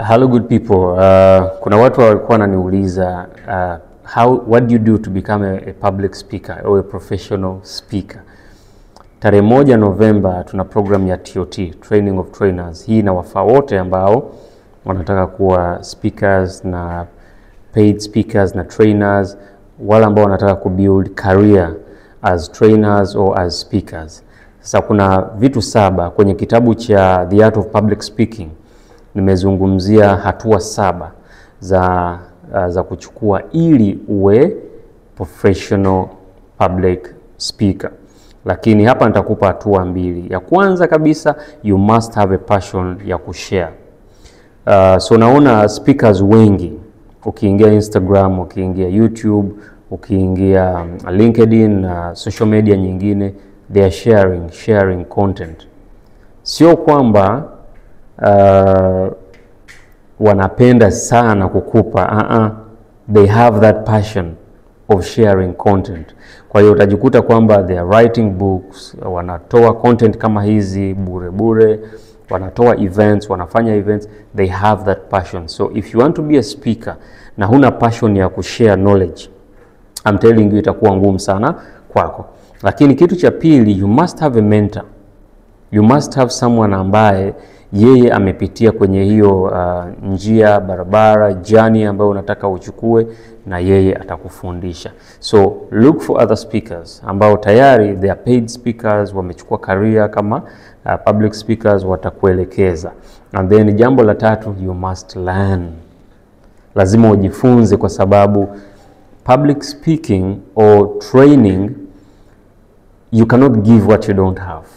Hello good people. Kuna watu walikuwa wananiuliza what do you do to become a public speaker or a professional speaker? Tarehe 1 Novemba tuna program ya TOT, Training of Trainers. Hii inawafaa wote ambao wanataka kuwa speakers na paid speakers na trainers, wale ambao wanataka kubuild career as trainers or as speakers. Sasa kuna vitu 7 kwenye kitabu cha The Art of Public Speaking. Nimezungumzia hatua 7 za kuchukua ili uwe professional public speaker. Lakini hapa nitakupa hatua 2. Ya kwanza kabisa, you must have a passion ya kushare. So naona speakers wengi, ukiingia Instagram, ukiingia YouTube, ukiingia LinkedIn na social media nyingine, they are sharing content. Sio kwamba wanapenda sana kukupa, they have that passion of sharing content. Kwa hiyo utajikuta kwamba they are writing books, wanatoa content kama hizi bure, wanatoa events, wanafanya events, they have that passion. So if you want to be a speaker na huna passion ya kushare knowledge, I'm telling you itakuwa ngumu sana kwako. Lakini kitu cha pili, you must have a mentor. You must have someone ambaye yeye amepitia kwenye hiyo njia, barabara, journey ambayo unataka uchukue, na yeye atakufundisha. So look for other speakers ambao tayari they are paid speakers, wamechukua career kama public speakers, watakuelekeza. And then jambo la 3, you must learn. Lazima ujifunze, kwa sababu public speaking or training, you cannot give what you don't have.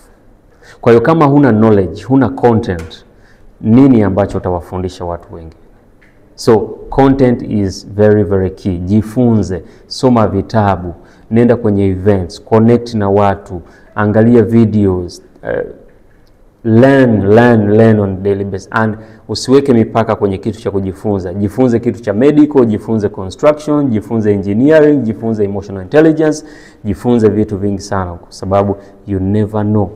Kwa hiyo kama huna knowledge, huna content, nini ambacho utawafundisha watu wengi? So content is very key. Jifunze, soma vitabu, nenda kwenye events, connect na watu, angalia videos, learn on daily basis, and usiweke mipaka kwenye kitu cha kujifunza. Jifunze kitu cha medical, jifunze construction, jifunze engineering, jifunze emotional intelligence, jifunze vitu vingi sana, kwa sababu you never know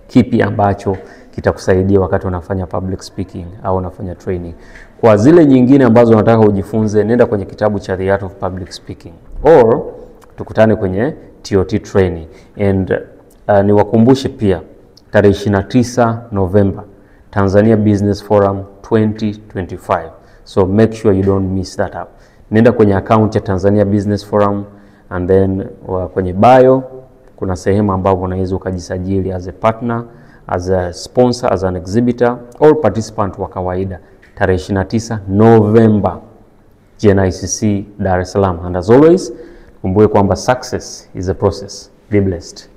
kipi ambacho kitakusaidia wakati unafanya public speaking au unafanya training. Kwa zile nyingine ambazo unataka ujifunze, nenda kwenye kitabu cha The Art of Public Speaking, or tukutane kwenye TOT training. And niwakumbushe pia tarehe 29 November Tanzania Business Forum 2025. So make sure you don't miss that up. Nenda kwenye account ya Tanzania Business Forum, and then kwenye bio kuna sehemu ambapo unaweza ukajisajili as a partner, as a sponsor, as an exhibitor or participant wa kawaida. Tarehe 29 November GNICC Dar es Salaam. And as always, kumbuke kwamba success is a process. Be blessed.